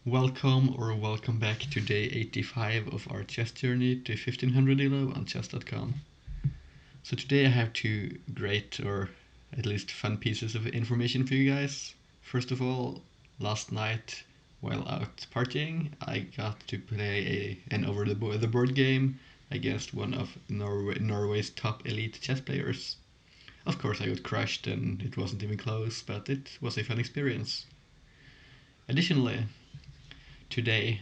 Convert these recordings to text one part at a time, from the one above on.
Welcome or welcome back to day 85 of our chess journey to 1500 ELO on chess.com. So today I have two great or at least fun pieces of information for you guys. First of all, last night while out partying, I got to play an over the board game against one of Norway's top elite chess players. Of course I got crushed and it wasn't even close, but it was a fun experience. Additionally, today,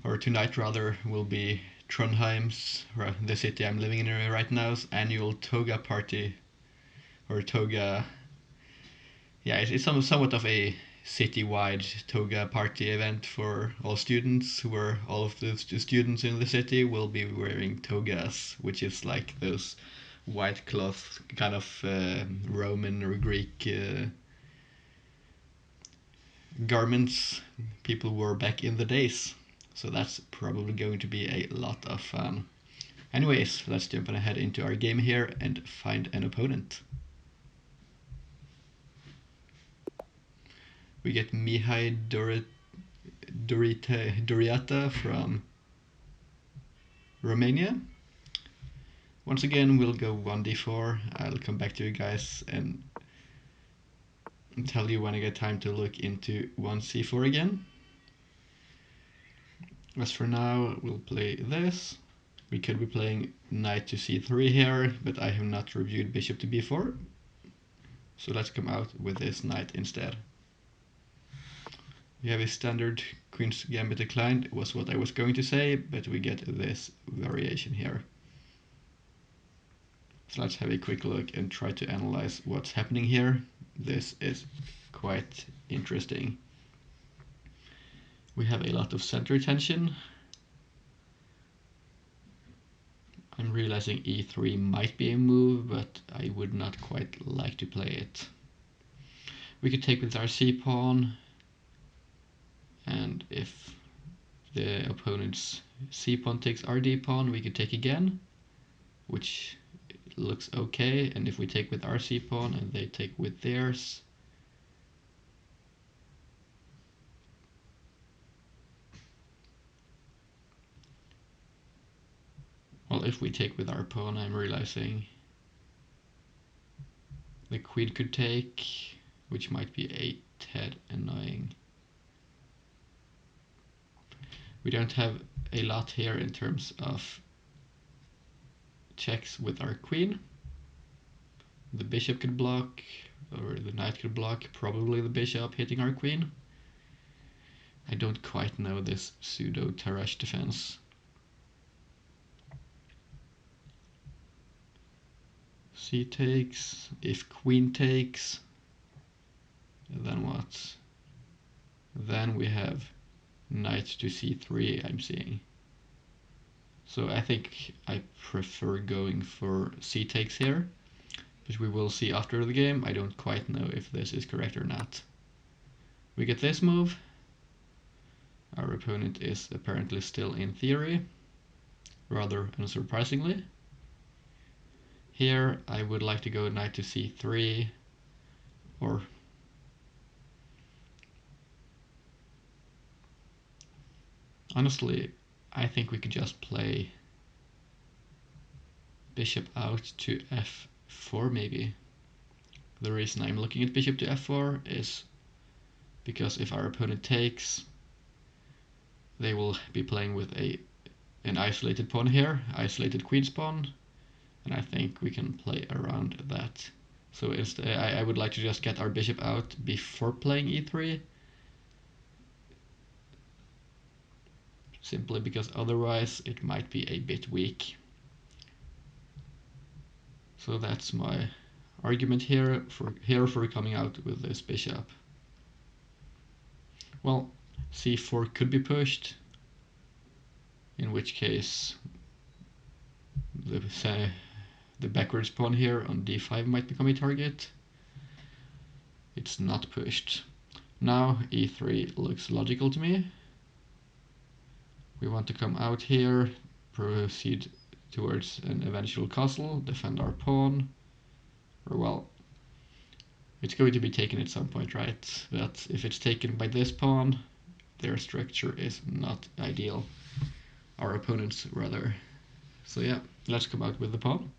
or tonight rather, will be Trondheim's, the city I'm living in right now's annual Toga party, or Toga. Yeah, it's somewhat of a city-wide Toga party event for all students, where all of the students in the city will be wearing togas, which is like those white cloth kind of Roman or Greek garments people wore back in the days. So that's probably going to be a lot of fun. Anyways, let's jump ahead into our game here and find an opponent. We get Mihai Doriata from Romania. Once again, we'll go 1d4. I'll come back to you guys and tell you when I get time to look into 1c4 again. As for now, we'll play this. We could be playing knight to c3 here, but I have not reviewed bishop to b4. So let's come out with this knight instead. We have a standard queen's gambit declined, was what I was going to say, but we get this variation here. So let's have a quick look and try to analyze what's happening here. This is quite interesting. We have a lot of center tension. I'm realizing e3 might be a move, but I would not quite like to play it. We could take with our c-pawn, and if the opponent's c-pawn takes our d-pawn, we could take again, which looks okay. And if we take with our c-pawn and they take with theirs, well, if we take with our pawn, I'm realizing the queen could take, which might be a tad annoying. We don't have a lot here in terms of checks with our queen. The bishop could block, or the knight could block, probably the bishop hitting our queen. I don't quite know this pseudo Tarrasch defense. C takes, if queen takes, then what? Then we have knight to c3, I'm seeing. So I think I prefer going for c takes here, but we will see after the game. I don't quite know if this is correct or not. We get this move. Our opponent is apparently still in theory, rather unsurprisingly. Here I would like to go knight to c3, or honestly, I think we could just play bishop out to f4 maybe. The reason I'm looking at bishop to f4 is because if our opponent takes, they will be playing with an isolated pawn here, isolated queen's pawn, and I think we can play around that. So instead, I would like to just get our bishop out before playing e3, simply because otherwise it might be a bit weak. So that's my argument here for coming out with this bishop. Well, c4 could be pushed, in which case the backwards pawn here on d5 might become a target. It's not pushed. Now e3 looks logical to me. We want to come out here, proceed towards an eventual castle, defend our pawn, or well, it's going to be taken at some point, right? But if it's taken by this pawn, their structure is not ideal. Our opponents rather. So yeah, let's come out with the pawn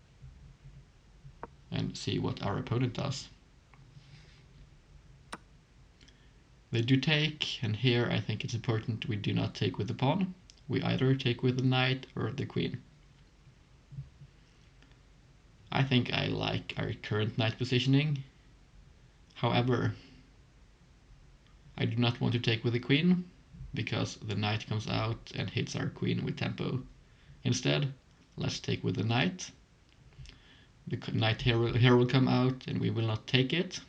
and see what our opponent does. They do take, and here I think it's important we do not take with the pawn. We either take with the knight or the queen. I think I like our current knight positioning. However, I do not want to take with the queen, because the knight comes out and hits our queen with tempo. Instead, let's take with the knight. The knight here will come out and we will not take it.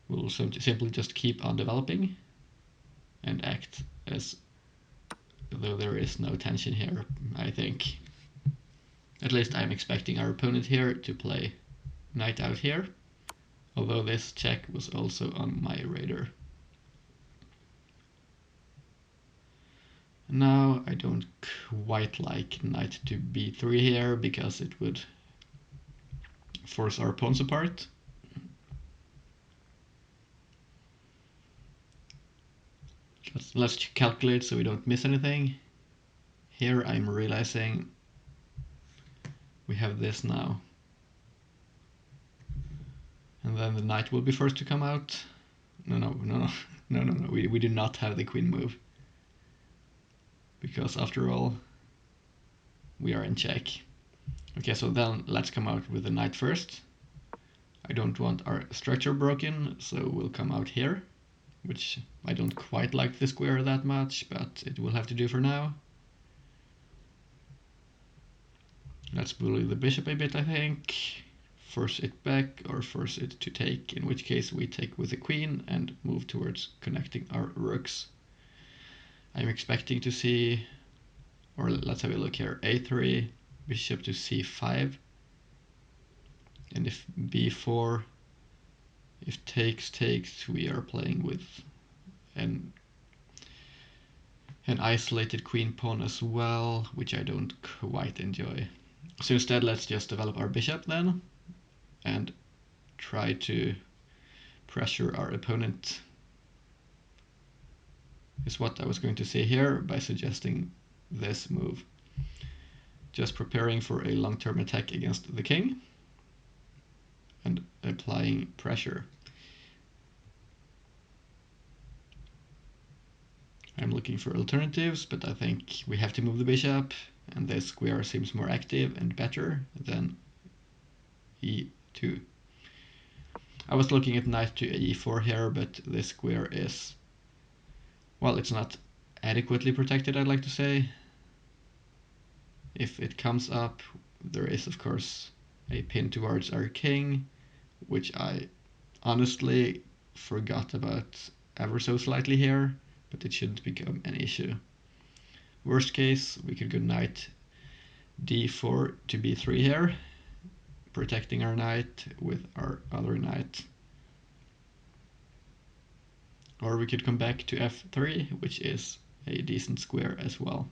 We'll simply just keep on developing and act as though there is no tension here, I think. At least I'm expecting our opponent here to play knight out here, although this check was also on my radar. Now I don't quite like knight to b3 here, because it would force our pawns apart. Let's calculate so we don't miss anything. Here I'm realizing we have this now. And then the knight will be first to come out. No. We do not have the queen move. Because after all, we are in check. Okay, so then let's come out with the knight first. I don't want our structure broken, so we'll come out here, which I don't quite like the square that much, but it will have to do for now. Let's bully the bishop a bit, I think. Force it back or force it to take, in which case we take with the queen and move towards connecting our rooks. I'm expecting to see, or let's have a look here, a3, bishop to c5, and if b4, if takes, we are playing with an isolated queen pawn as well, which I don't quite enjoy. So instead, let's just develop our bishop then, and try to pressure our opponent, is what I was going to say here by suggesting this move. Just preparing for a long-term attack against the king and applying pressure. I'm looking for alternatives, but I think we have to move the bishop, and this square seems more active and better than e2. I was looking at knight to e4 here, but this square is, well, it's not adequately protected, I'd like to say. If it comes up, there is of course a pin towards our king, which I honestly forgot about ever so slightly here, but it shouldn't become an issue. Worst case, we could go knight d4 to b3 here, protecting our knight with our other knight. Or we could come back to f3, which is a decent square as well.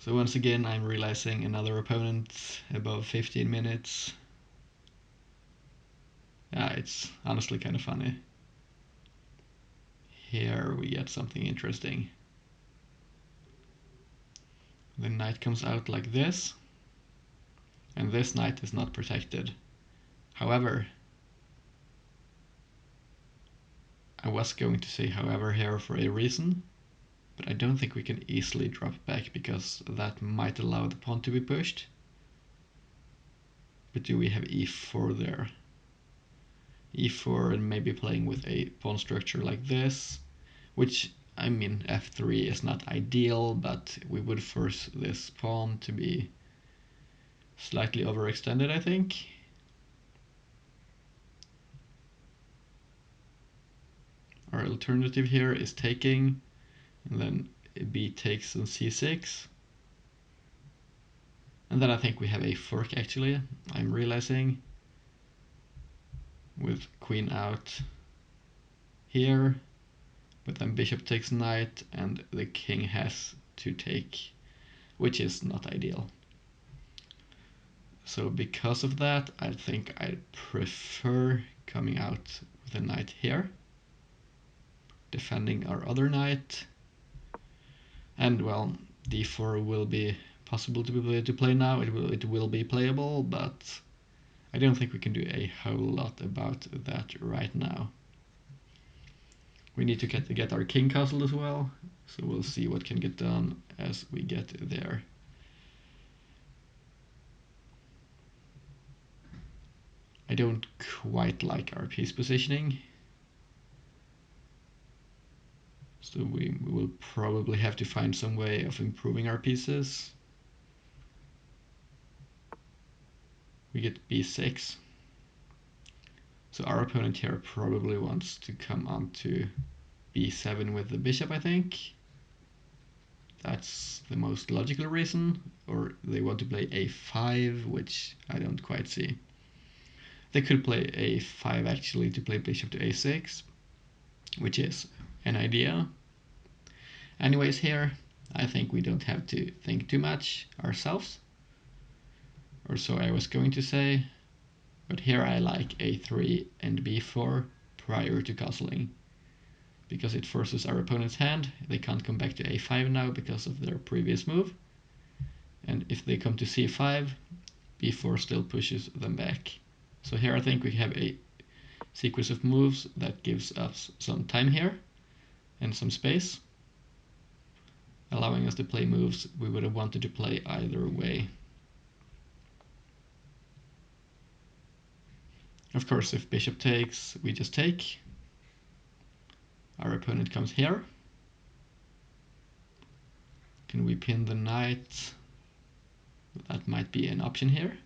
So once again, I'm realizing another opponent above 15 minutes. Yeah, it's honestly kind of funny. Here we get something interesting. The knight comes out like this, and this knight is not protected. However, I was going to say however here for a reason, but I don't think we can easily drop back, because that might allow the pawn to be pushed. But do we have e4 there? e4 and maybe playing with a pawn structure like this, which, I mean, f3 is not ideal, but we would force this pawn to be slightly overextended, I think. Our alternative here is taking, and then b takes on c6. And then I think we have a fork, actually, I'm realizing, with queen out here, but then bishop takes knight, and the king has to take which is not ideal. So because of that, I think I prefer coming out with a knight here, defending our other knight. And well, d4 will be possible to play now. It will be playable, but I don't think we can do a whole lot about that right now. We need to get our king castle as well, so we'll see what can get done as we get there. I don't quite like our piece positioning, so we will probably have to find some way of improving our pieces. We get b6. So our opponent here probably wants to come on to b7 with the bishop, I think. That's the most logical reason. Or they want to play a5, which I don't quite see. They could play a5 actually to play bishop to a6, which is an idea. Anyways, here, I think we don't have to think too much ourselves. Or so I was going to say. But here I like a3 and b4 prior to castling, because it forces our opponent's hand. They can't come back to a5 now because of their previous move. And if they come to c5, b4 still pushes them back. So here I think we have a sequence of moves that gives us some time here and some space, allowing us to play moves we would have wanted to play either way. Of course, if bishop takes, we just take. Our opponent comes here. Can we pin the knight? That might be an option here.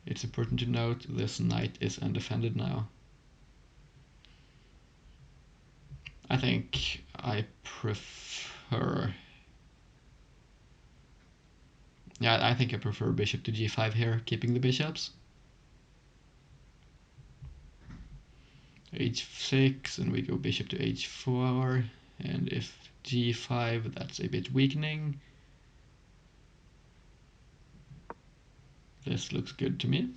It's important to note this knight is undefended now. I think I prefer... Yeah, I think I prefer bishop to g5 here, keeping the bishops. h6, and we go bishop to h4, and if g5, that's a bit weakening. This looks good to me.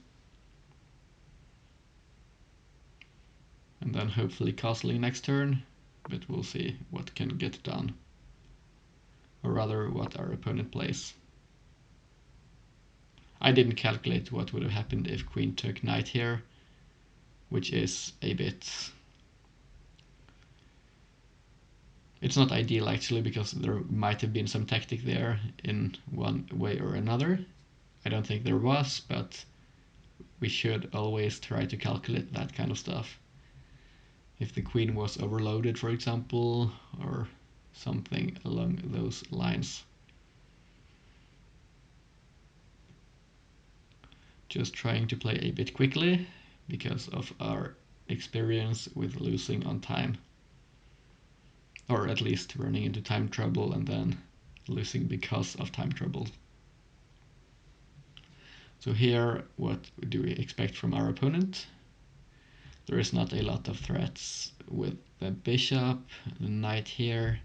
And then hopefully castling next turn, but we'll see what can get done. Or rather, what our opponent plays. I didn't calculate what would have happened if queen took knight here, which is a bit... It's not ideal actually, because there might have been some tactic there in one way or another. I don't think there was, but we should always try to calculate that kind of stuff. If the queen was overloaded, for example, or something along those lines. Just trying to play a bit quickly because of our experience with losing on time. Or at least running into time trouble and then losing because of time trouble. So here, what do we expect from our opponent? There is not a lot of threats with the bishop. The knight here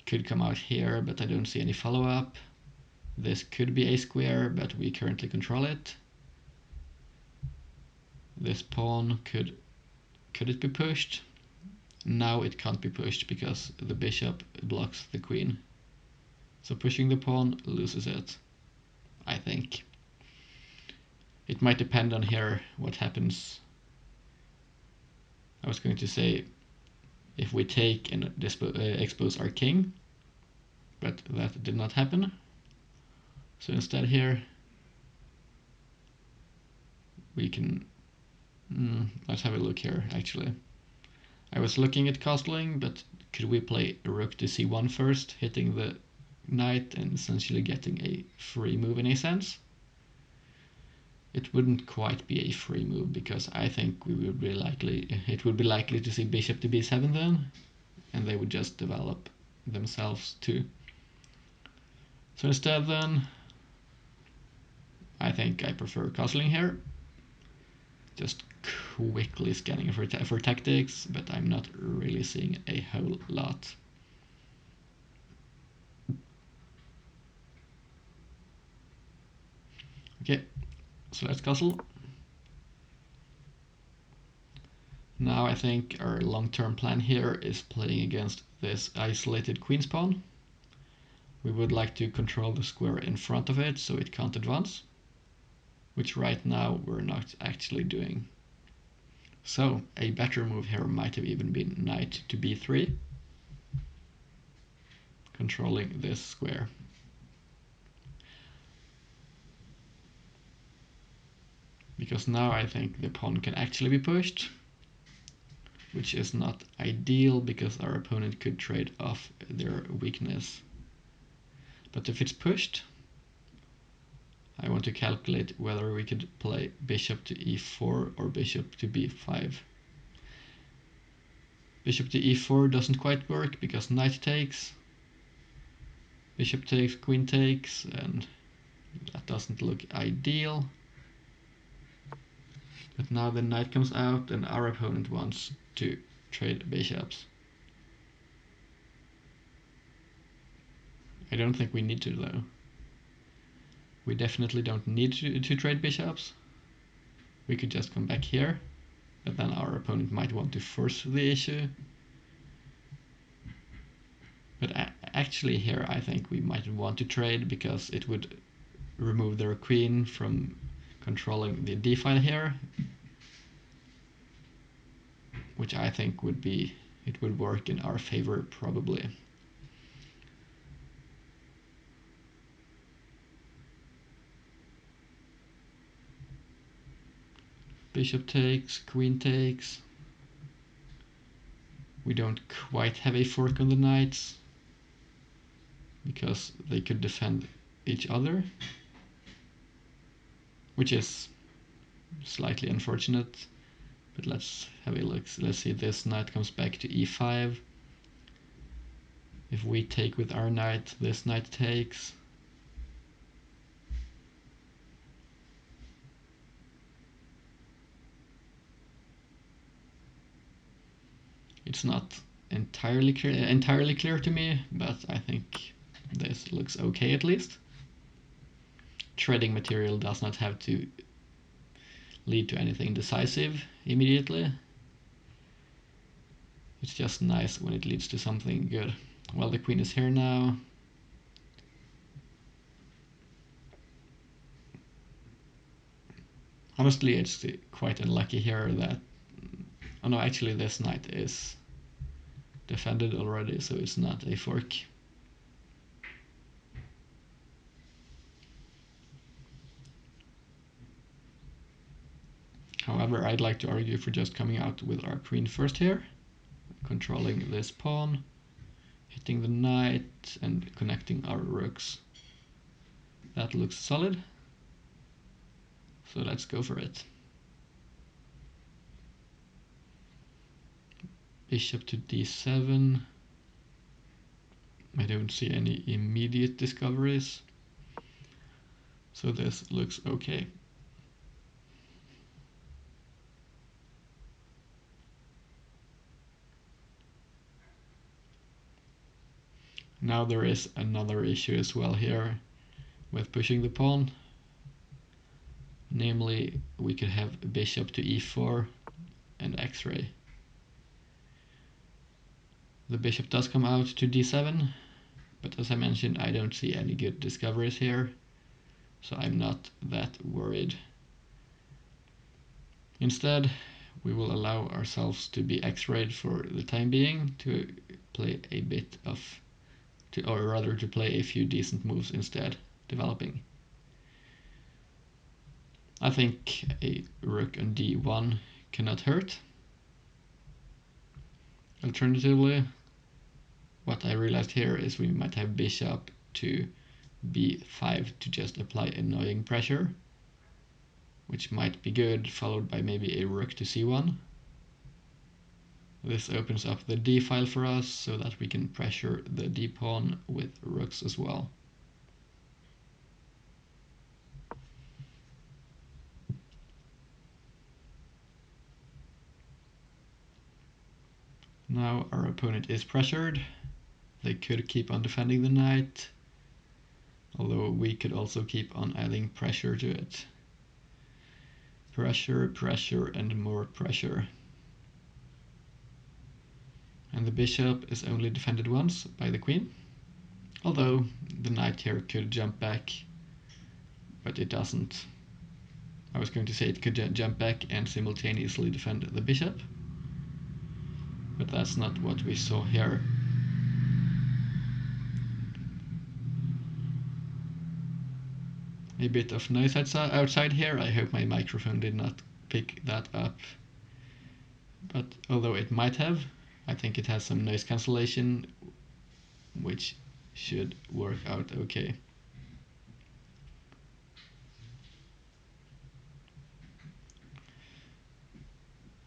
could come out here, but I don't see any follow-up. This could be a square, but we currently control it. This pawn could it be pushed? Now it can't be pushed because the bishop blocks the queen. So pushing the pawn loses it, I think. It might depend on here what happens. I was going to say if we take and expose our king, but that did not happen. So instead here we can, let's have a look here actually. I was looking at castling, but could we play rook to c1 first, hitting the knight and essentially getting a free move in a sense? It wouldn't quite be a free move, because I think it would be likely to see bishop to b7 then, and they would just develop themselves too. So instead then, I think I prefer castling here. Just quickly scanning for tactics, but I'm not really seeing a whole lot. Okay, so let's castle. Now I think our long-term plan here is playing against this isolated queen's pawn. We would like to control the square in front of it so it can't advance, which right now we're not actually doing. So a better move here might have even been knight to b3, controlling this square. Because now I think the pawn can actually be pushed, which is not ideal because our opponent could trade off their weakness. But if it's pushed, I want to calculate whether we could play bishop to e4 or bishop to b5. Bishop to e4 doesn't quite work because knight takes, bishop takes, queen takes, and that doesn't look ideal. But now the knight comes out and our opponent wants to trade bishops. I don't think we need to though. We definitely don't need to trade bishops. We could just come back here, but then our opponent might want to force the issue. But actually here I think we might want to trade because it would remove their queen from controlling the d-file here, which I think it would work in our favor probably. Bishop takes, queen takes. We don't quite have a fork on the knights because they could defend each other, which is slightly unfortunate. But let's have a look. Let's see, this knight comes back to e5. If we take with our knight, this knight takes. It's not entirely clear to me, but I think this looks okay at least. Treading material does not have to lead to anything decisive immediately. It's just nice when it leads to something good. Well, the queen is here now. Honestly, it's quite unlucky here that... Oh no, actually this knight is defended already, so it's not a fork. However, I'd like to argue for just coming out with our queen first here, controlling this pawn, hitting the knight, and connecting our rooks. That looks solid, so let's go for it. Bishop to d7. I don't see any immediate discoveries, so this looks okay. Now there is another issue as well here with pushing the pawn. Namely, we could have bishop to e4 and x-ray. The bishop does come out to d7, but as I mentioned, I don't see any good discoveries here, so I'm not that worried. Instead, we will allow ourselves to be x-rayed for the time being to play a bit of, or rather to play a few decent moves instead, developing. I think a rook on d1 cannot hurt. Alternatively, what I realized here is we might have bishop to b5 to just apply annoying pressure, which might be good, followed by maybe a rook to c1. This opens up the d file for us so that we can pressure the d pawn with rooks as well. Now our opponent is pressured. They could keep on defending the knight, although we could also keep on adding pressure to it. Pressure, pressure, and more pressure. And the bishop is only defended once by the queen, although the knight here could jump back, but it doesn't. I was going to say it could jump back and simultaneously defend the bishop, but that's not what we saw here. A bit of noise outside here. I hope my microphone did not pick that up, but although it might have, I think it has some noise cancellation, which should work out okay.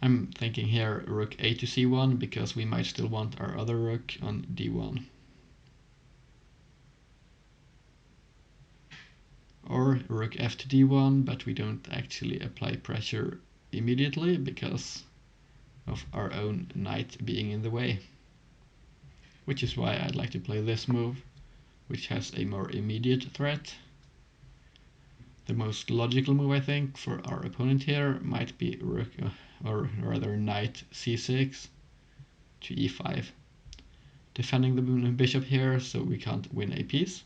I'm thinking here rook a to c1 because we might still want our other rook on d1. Or rook f to d1, but we don't actually apply pressure immediately because of our own knight being in the way. Which is why I'd like to play this move, which has a more immediate threat. The most logical move, I think, for our opponent here might be rook, or rather knight c6 to e5. Defending the bishop here so we can't win a piece,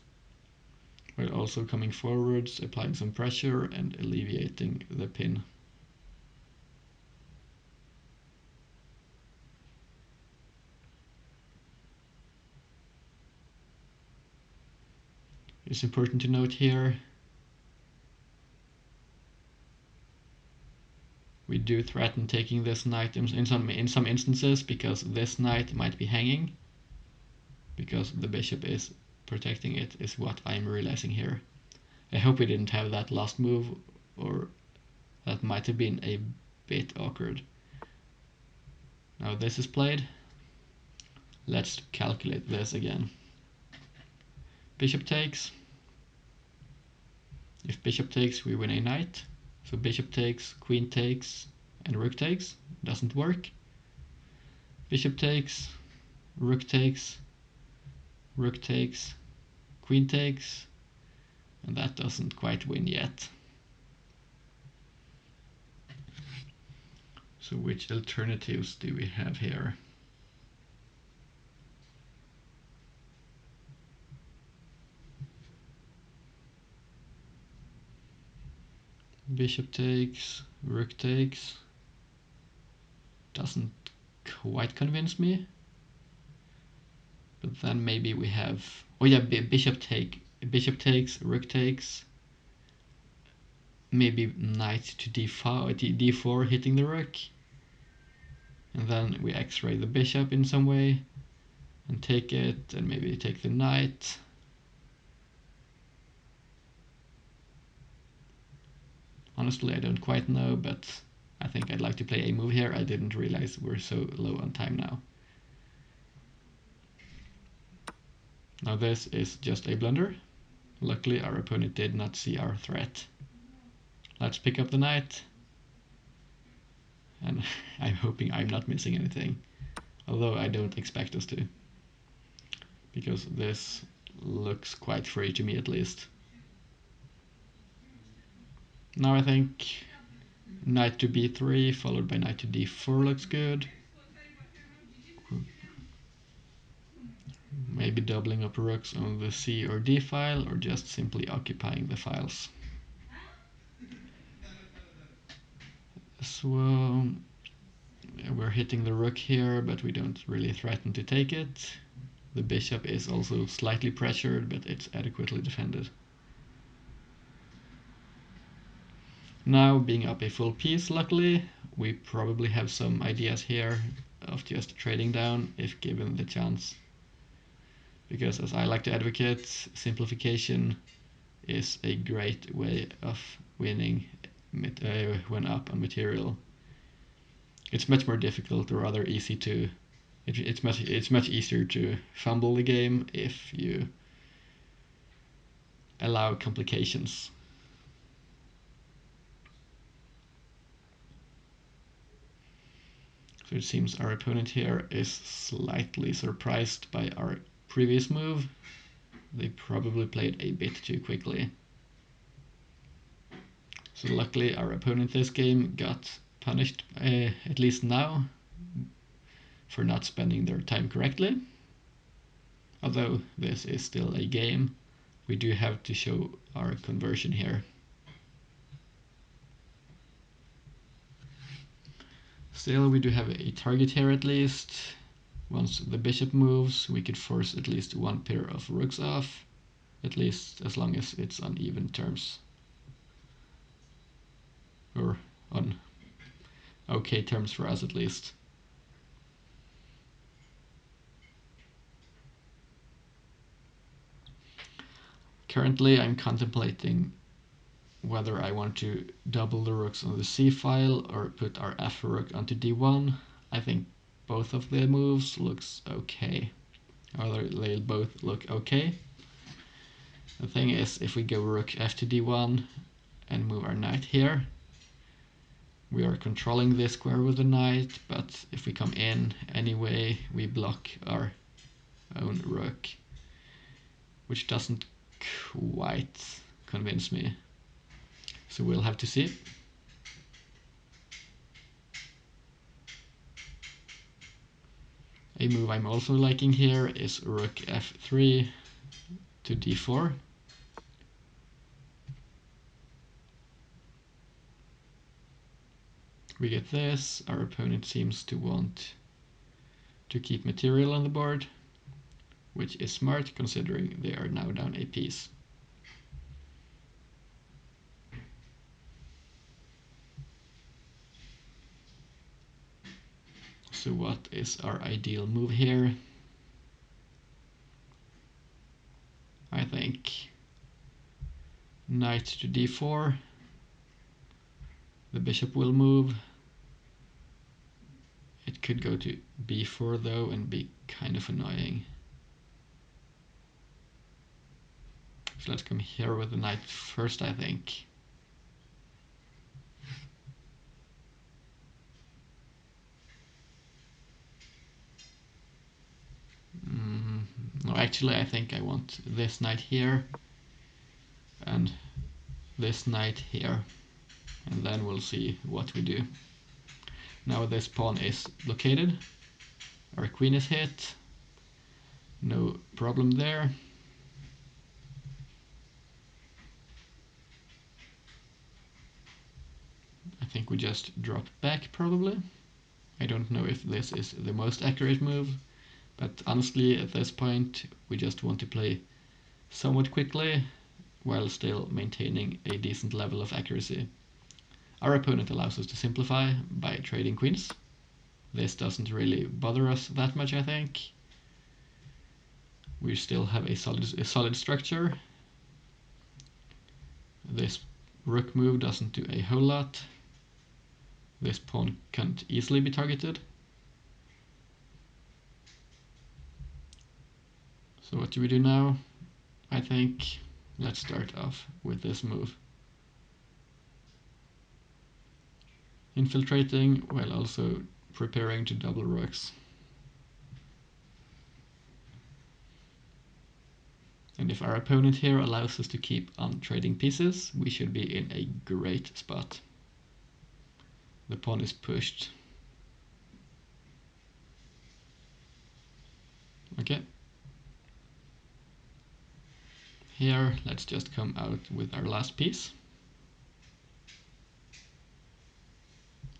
while also coming forwards, applying some pressure and alleviating the pin. It's important to note here we do threaten taking this knight in some instances because this knight might be hanging, because the bishop is protecting it, is what I'm realizing here. I hope we didn't have that last move, or that might have been a bit awkward. Now this is played. Let's calculate this again. Bishop takes. If bishop takes, we win a knight. So bishop takes, queen takes, and rook takes. Doesn't work. Bishop takes, rook takes, rook takes, queen takes, and that doesn't quite win yet. So which alternatives do we have here? Bishop takes, rook takes. Doesn't quite convince me. But then maybe we have, oh yeah, bishop takes, rook takes. Maybe knight to d4 hitting the rook. And then we x-ray the bishop in some way and take it, and maybe take the knight. Honestly, I don't quite know, but I think I'd like to play a move here. I didn't realize we're so low on time now. Now this is just a blunder. Luckily our opponent did not see our threat. Let's pick up the knight. And I'm hoping I'm not missing anything. Although I don't expect us to. Because this looks quite free to me at least. Now I think knight to b3 followed by knight to d4 looks good. Maybe doubling up rooks on the c or d file, or just simply occupying the files. So we're hitting the rook here, but we don't really threaten to take it. The bishop is also slightly pressured, but it's adequately defended. Now, being up a full piece, luckily, we probably have some ideas here of just trading down if given the chance. Because as I like to advocate, simplification is a great way of winning when up on material. It's much more difficult, or rather easy to, it's much easier to fumble the game if you allow complications. So So it seems our opponent here is slightly surprised by our previous move. They probably played a bit too quickly. So luckily our opponent this game got punished, at least now, for not spending their time correctly. Although this is still a game, we do have to show our conversion here. Still, we do have a target here at least. Once the bishop moves, we could force at least one pair of rooks off, at least as long as it's on even terms. Or on okay terms for us at least. Currently, I'm contemplating whether I want to double the rooks on the c file or put our f rook onto d1. I think both of the moves looks okay. Or they both look okay. The thing is, if we go rook f to d1 and move our knight here, we are controlling this square with the knight, but if we come in anyway, we block our own rook, which doesn't quite convince me. So we'll have to see. A move I'm also liking here is rook f3 to d4. We get this. Our opponent seems to want to keep material on the board, which is smart considering they are now down a piece. So what is our ideal move here? I think knight to d4. The bishop will move. It could go to b4 though and be kind of annoying. So let's come here with the knight first, I think. No, actually I think I want this knight here and this knight here, and then we'll see what we do. Now this pawn is blockaded, our queen is hit, no problem there. I think we just drop back probably. I don't know if this is the most accurate move, but honestly at this point we just want to play somewhat quickly while still maintaining a decent level of accuracy. Our opponent allows us to simplify by trading queens. This doesn't really bother us that much, I think. We still have a solid structure. This rook move doesn't do a whole lot. This pawn can't easily be targeted. So what do we do now? I think let's start off with this move. Infiltrating while also preparing to double rooks. And if our opponent here allows us to keep on trading pieces, we should be in a great spot. The pawn is pushed. Okay. Here, let's just come out with our last piece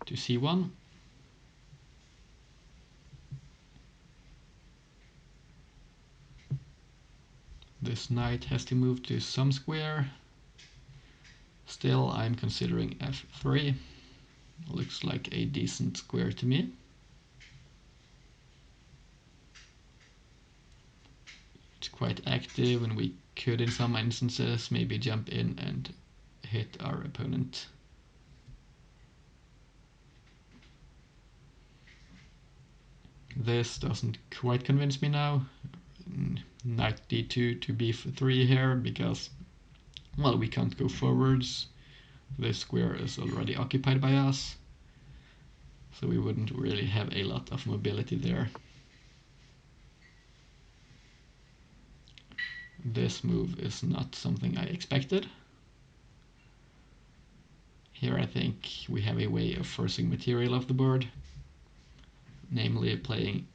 to c1. This knight has to move to some square. Still, I'm considering f3. Looks like a decent square to me. It's quite active and we could in some instances maybe jump in and hit our opponent. This doesn't quite convince me now. Knight d2 to b3 here because, well, we can't go forwards. This square is already occupied by us. so we wouldn't really have a lot of mobility there. This move is not something I expected. Here I think we have a way of forcing material off the board, namely playing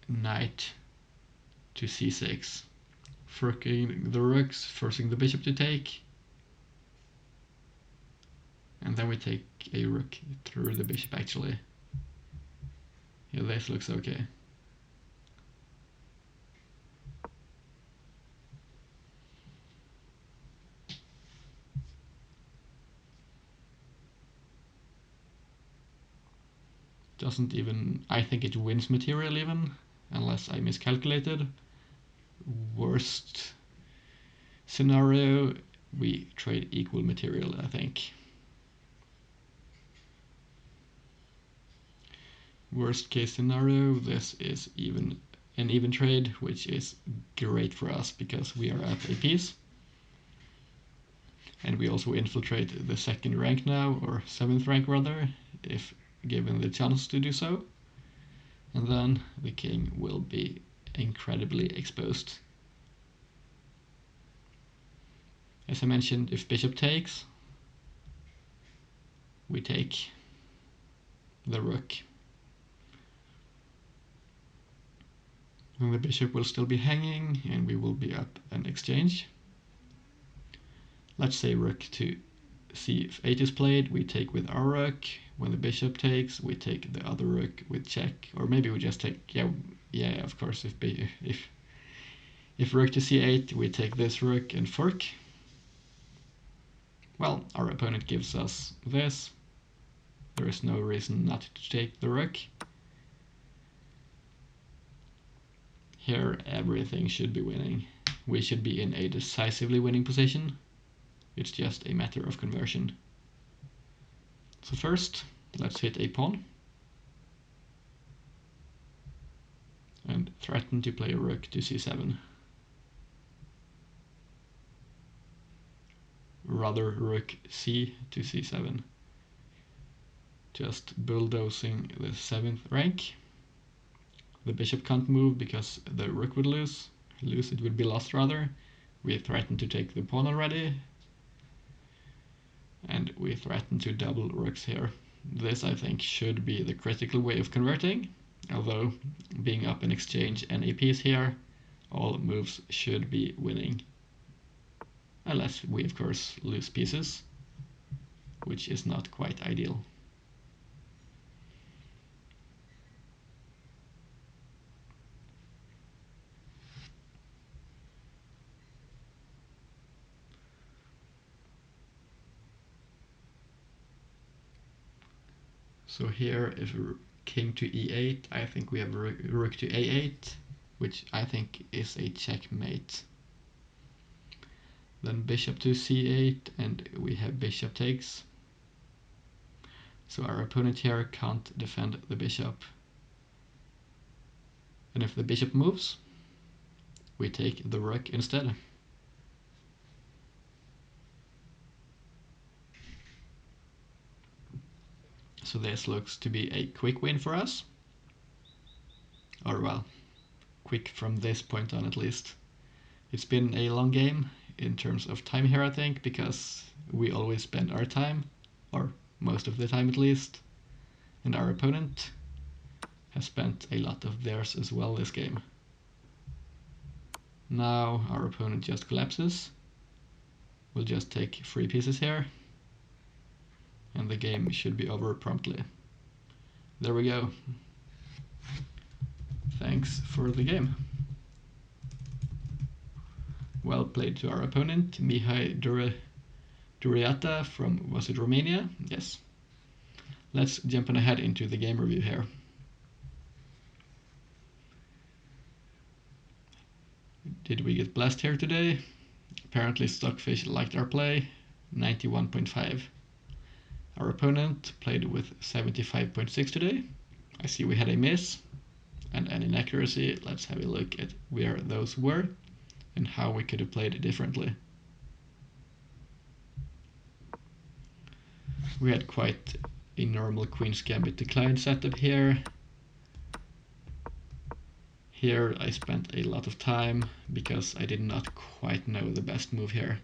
knight to c6, forking the rooks, forcing the bishop to take, and then we take a rook through the bishop actually. Yeah, this looks okay. Doesn't even, I think it wins material even, unless I miscalculated. Worst scenario, we trade equal material, I think. Worst case scenario, this is an even trade, which is great for us because we are up a piece. And we also infiltrate the second rank now, or 7th rank rather, if given the chance to do so. And then the king will be incredibly exposed. As I mentioned, if bishop takes, we take the rook. And the bishop will still be hanging, and we will be up an exchange. Let's say rook to c8 is played, we take with our rook. When the bishop takes, we take the other rook with check, or maybe we just take, yeah, of course, if rook to c8, we take this rook and fork. Well, our opponent gives us this. There is no reason not to take the rook. Here, everything should be winning. We should be in a decisively winning position. It's just a matter of conversion. So first, let's hit a pawn. And threaten to play a rook to c7. Rather rook c to c7. Just bulldozing the 7th rank. The bishop can't move because the rook would lose. It would be lost rather. We threaten to take the pawn already. And we threaten to double rooks here. This, I think, should be the critical way of converting, although being up in exchange and a piece here, all moves should be winning. Unless we, of course, lose pieces, which is not quite ideal. So here, if king to e8, I think we have rook to a8, which I think is a checkmate. Then bishop to c8, and we have bishop takes. So our opponent here can't defend the bishop. And if the bishop moves, we take the rook instead. So this looks to be a quick win for us. Or well, quick from this point on at least. It's been a long game in terms of time here, I think, because we always spend our time, or most of the time at least, and our opponent has spent a lot of theirs as well this game. Now our opponent just collapses. We'll just take 3 pieces here, and the game should be over promptly. There we go. Thanks for the game. Well played to our opponent, Mihai Duriata from, was it Romania? Yes. Let's jump on ahead into the game review here. Did we get blessed here today? Apparently Stockfish liked our play, 91.5. Our opponent played with 75.6 today. I see we had a miss and an inaccuracy. Let's have a look at where those were and how we could have played it differently. We had quite a normal Queen's Gambit decline setup here. Here I spent a lot of time because I did not quite know the best move here.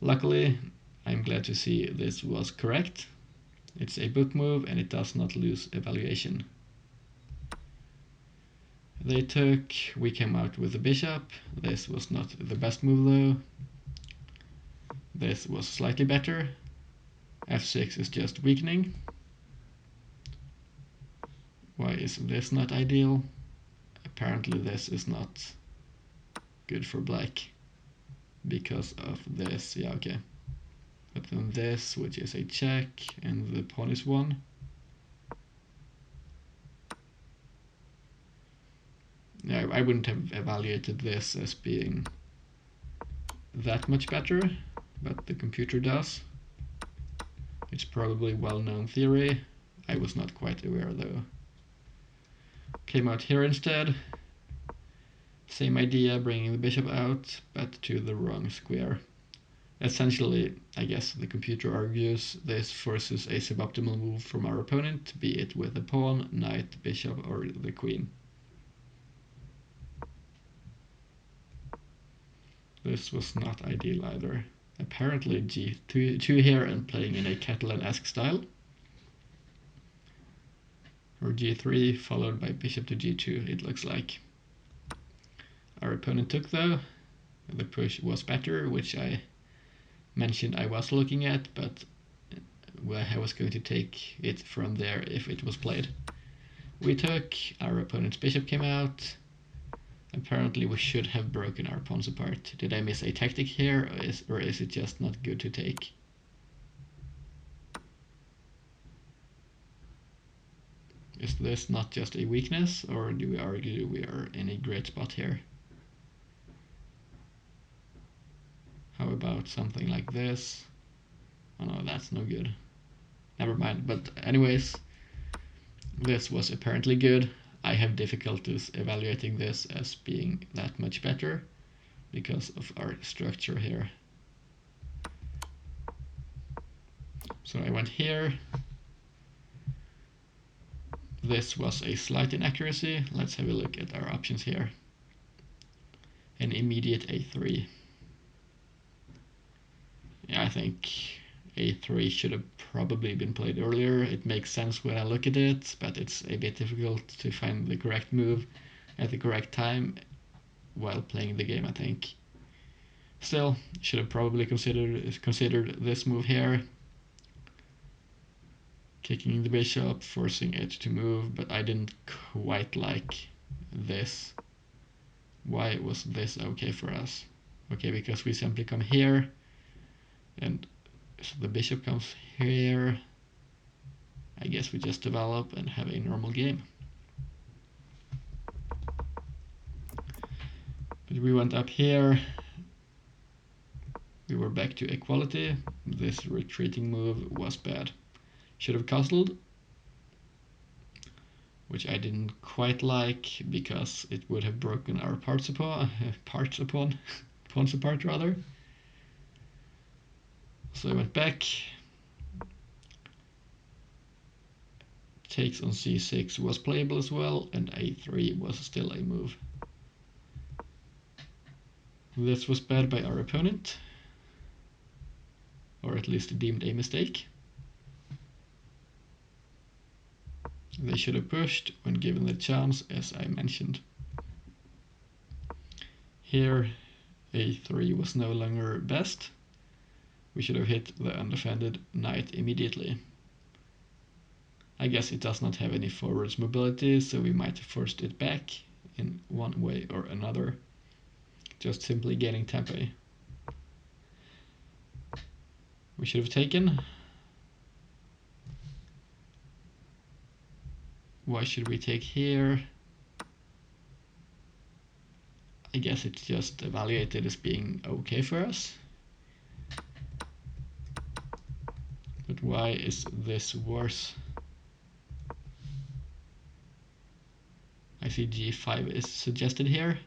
Luckily, I'm glad to see this was correct. It's a book move and it does not lose evaluation. They took, we came out with the bishop. This was not the best move though. This was slightly better. f6 is just weakening. Why is this not ideal? Apparently this is not good for black because of this. Yeah, okay. But then this, which is a check, and the pawn is won. Yeah, I wouldn't have evaluated this as being that much better, but the computer does. It's probably well-known theory. I was not quite aware though. Came out here instead. Same idea, bringing the bishop out, but to the wrong square. Essentially, I guess the computer argues this forces a suboptimal move from our opponent, be it with the pawn, knight, bishop, or the queen. This was not ideal either. Apparently g2 here and playing in a Catalan-esque style. Or g3 followed by bishop to g2, it looks like. Our opponent took though. The push was better, which I mentioned I was looking at, but I was going to take it from there if it was played. We took, our opponent's bishop came out. Apparently we should have broken our pawns apart. Did I miss a tactic here, or is it just not good to take? Is this not just a weakness, or do we argue we are in a great spot here? How about something like this? Oh no, that's no good. Never mind, but anyways, this was apparently good. I have difficulties evaluating this as being that much better because of our structure here. So I went here. This was a slight inaccuracy. Let's have a look at our options here. An immediate a3. Yeah, I think a3 should have probably been played earlier. It makes sense when I look at it, but it's a bit difficult to find the correct move at the correct time while playing the game, I think. Still, should have probably considered this move here. Kicking the bishop, forcing it to move, but I didn't quite like this. Why was this okay for us? Okay, because we simply come here, and so the bishop comes here. I guess we just develop and have a normal game. But we went up here. We were back to equality. This retreating move was bad. Should have castled, which I didn't quite like because it would have broken our pawns apart rather. So I went back. Takes on c6 was playable as well, and a3 was still a move. This was bad by our opponent, or at least deemed a mistake. They should have pushed when given the chance, as I mentioned. Here, a3 was no longer best. We should have hit the undefended knight immediately. I guess it does not have any forwards mobility, so we might have forced it back in one way or another. Just simply gaining tempo. We should have taken. Why should we take here? I guess it's just evaluated as being okay for us. But why is this worse? I see g5 is suggested here.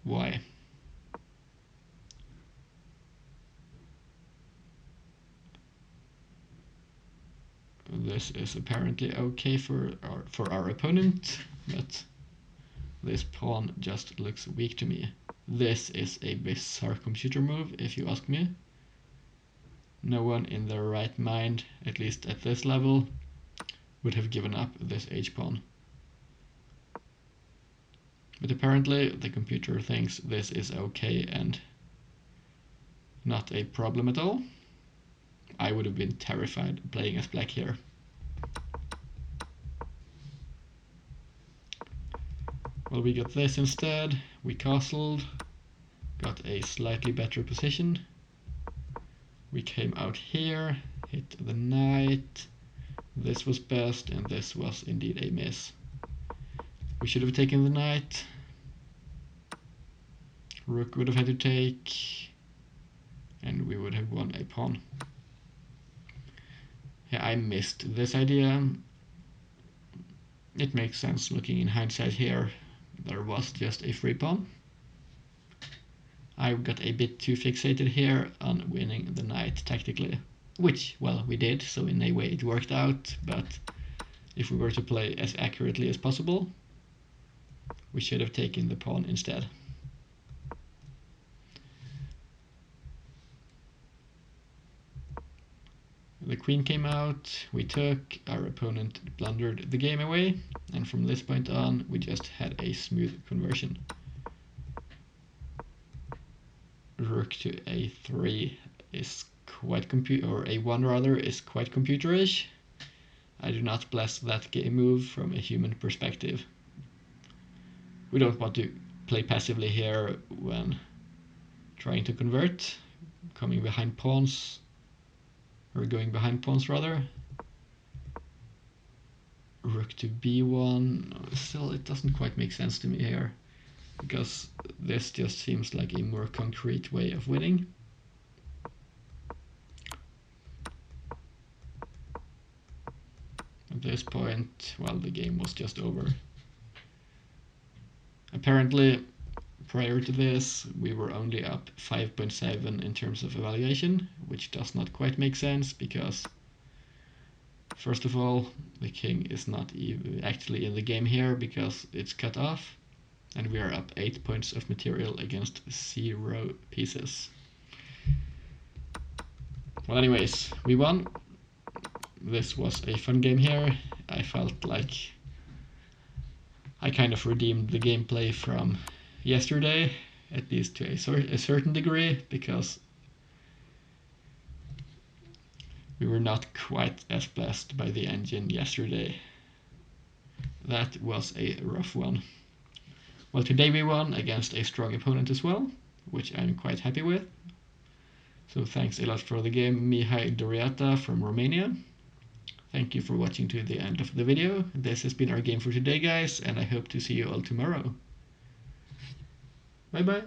Why? This is apparently okay for our opponent, but this pawn just looks weak to me. This is a bizarre computer move, if you ask me. No one in their right mind, at least at this level, would have given up this h-pawn. But apparently the computer thinks this is okay and not a problem at all. I would have been terrified playing as black here. Well, we got this instead. We castled, got a slightly better position. We came out here, hit the knight. This was best, and this was indeed a miss. We should have taken the knight. Rook would have had to take, and we would have won a pawn. Yeah, I missed this idea. It makes sense looking in hindsight here. There was just a free pawn. I got a bit too fixated here on winning the knight tactically, which, well, we did, so in a way it worked out, but if we were to play as accurately as possible, we should have taken the pawn instead. The queen came out, we took, our opponent blundered the game away, and from this point on we just had a smooth conversion. Rook to a3 is quite or a1 rather, is quite computerish. I do not bless that game move from a human perspective. We don't want to play passively here when trying to convert, coming behind pawns, or going behind pawns rather. Rook to b1, still it doesn't quite make sense to me here, because this just seems like a more concrete way of winning. At this point, well, the game was just over. Apparently, prior to this, we were only up 5.7 in terms of evaluation, which does not quite make sense because, first of all, the king is not even actually in the game here because it's cut off, and we are up 8 points of material against 0 pieces. Well, anyways, we won. This was a fun game here. I felt like I kind of redeemed the gameplay from yesterday, at least to a certain degree, because we were not quite as blessed by the engine yesterday. That was a rough one. Well, today we won against a strong opponent as well, which I'm quite happy with. So thanks a lot for the game, Mihai Doriata from Romania. Thank you for watching to the end of the video. This has been our game for today, guys, and I hope to see you all tomorrow. Bye bye.